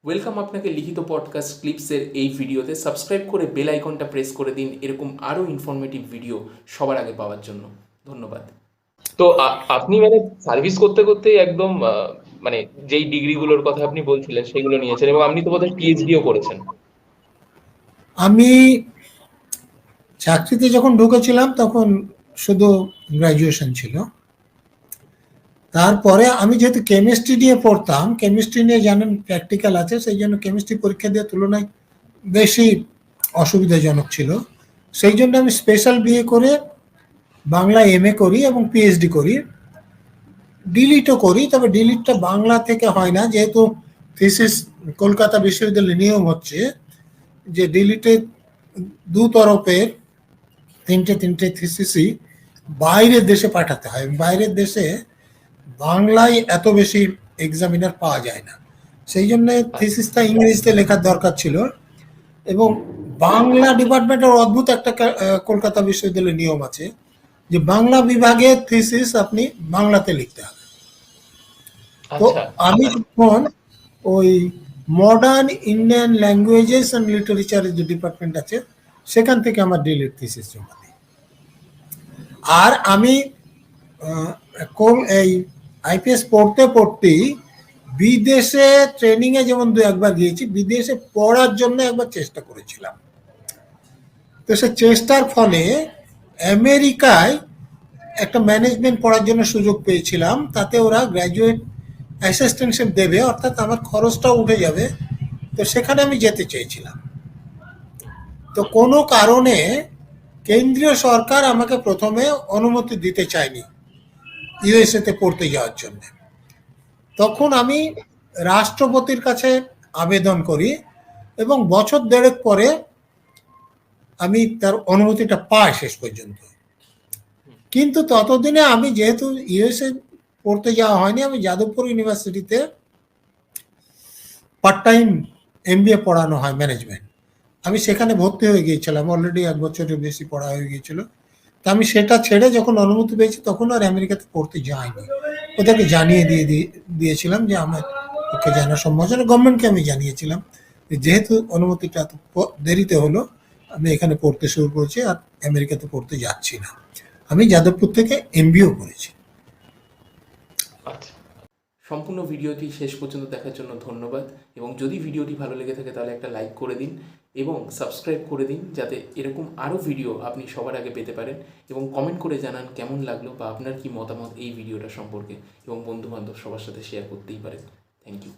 Welcome আপনাকে লিখিত podcast ক্লিপসের এই ভিডিওতে। সাবস্ক্রাইব করে বেল আইকনটা প্রেস করে দিন এরকম আরও ইনফরমেটিভ ভিডিও সবার আগে পাওয়ার জন্য। ধন্যবাদ। তো আপনি মানে সার্ভিস করতে করতেই একদম মানে যেই ডিগ্রিগুলোর কথা আপনি বলছিলেন সেগুলো নিয়েছেন, এবং আপনি তো বোধহয় পিএইচডিও করেছেন। আমি চাকরিতে যখন ঢুকেছিলাম তখন শুধু গ্র্যাজুয়েশন ছিল। তারপরে আমি যেহেতু কেমিস্ট্রি নিয়ে পড়তাম, কেমিস্ট্রি নিয়ে জানেন প্র্যাকটিক্যাল আছে, সেই জন্য কেমিস্ট্রি পরীক্ষা দেওয়ার তুলনায় বেশি অসুবিধাজনক ছিল। সেই জন্য আমি স্পেশাল বিএ করে বাংলা এমএ করি এবং পিএইচডি করি, ডিলিটও করি। তবে ডিলিটটা বাংলা থেকে হয় না, যেহেতু থিসিস কলকাতা বিশ্ববিদ্যালয়ের নিয়ম হচ্ছে যে ডিলিটে দু তরফের তিনটে থিসিসই বাইরের দেশে পাঠাতে হয়। বাইরের দেশে বাংলায় এত বেশি এক্সামিনার পাওয়া যায় না, সেই জন্য থিসিসটা ইংরেজিতে লেখার দরকার ছিল। এবং বাংলা ডিপার্টমেন্টের অদ্ভুত একটা কলকাতা বিশ্ববিদ্যালয়ের নিয়ম আছে যে বাংলা বিভাগের থিসিস আপনি বাংলাতে লিখতে হবে। তো আমি তখন ওই মডার্ন ইন্ডিয়ান ল্যাঙ্গুয়েজেস অ্যান্ড লিটারেচারের যে ডিপার্টমেন্ট আছে সেখান থেকে আমার ডিলিট থিসিস জমা দিই। আর আমি এই আইপিএস পড়তে পড়তেই বিদেশে ট্রেনিংয়ে যেমন একবার গিয়েছি, বিদেশে পড়ার জন্য একবার চেষ্টা করেছিলাম। তো সে চেষ্টার ফলে আমেরিকায় একটা ম্যানেজমেন্ট পড়ার জন্য সুযোগ পেয়েছিলাম। তাতে ওরা গ্র্যাজুয়েট অ্যাসিস্ট্যান্টশিপ দেবে, অর্থাৎ আমার খরচটাও উঠে যাবে। তো সেখানে আমি যেতে চেয়েছিলাম। তো কোনো কারণে কেন্দ্রীয় সরকার আমাকে প্রথমে অনুমতি দিতে চায়নি ইউএসএতে পড়তে যাওয়ার জন্য। তখন আমি রাষ্ট্রপতির কাছে আবেদন করি এবং বছর দেড়েক পরে আমি তার অনুমতিটা পাই শেষ পর্যন্ত। কিন্তু ততদিনে আমি যেহেতু ইউএসএ পড়তে যাওয়া হয়নি, আমি যাদবপুর ইউনিভার্সিটিতে পার্ট টাইম এমবিএ পড়ানো হয় ম্যানেজমেন্ট, আমি সেখানে ভর্তি হয়ে গিয়েছিলাম। অলরেডি 1 বছরের বেশি পড়া হয়ে গিয়েছিল। তা আমি সেটা ছেড়ে যখন অনুমতি পেয়েছি তখন আর আমেরিকাতে পড়তে যাইনি। ওদেরকে জানিয়ে দিয়েছিলাম যে আমার পক্ষে জানা সম্ভব না। গভর্নমেন্টকে আমি জানিয়েছিলাম যেহেতু অনুমতিটা এত দেরিতে হলো, আমি এখানে পড়তে শুরু করেছি আর আমেরিকাতে পড়তে যাচ্ছি না। আমি যাদবপুর থেকে এমবিএও করেছি। সম্পূর্ণ ভিডিওটি শেষ পর্যন্ত দেখার জন্য ধন্যবাদ। এবং যদি ভিডিওটি ভালো লেগে থাকে তাহলে একটা লাইক করে দিন এবং সাবস্ক্রাইব করে দিন, যাতে এরকম আরও ভিডিও আপনি সবার আগে পেতে পারেন। এবং কমেন্ট করে জানান কেমন লাগলো বা আপনার কি মতামত এই ভিডিওটা সম্পর্কে, এবং বন্ধুবান্ধব সবার সাথে শেয়ার করতেই পারেন। Thank you.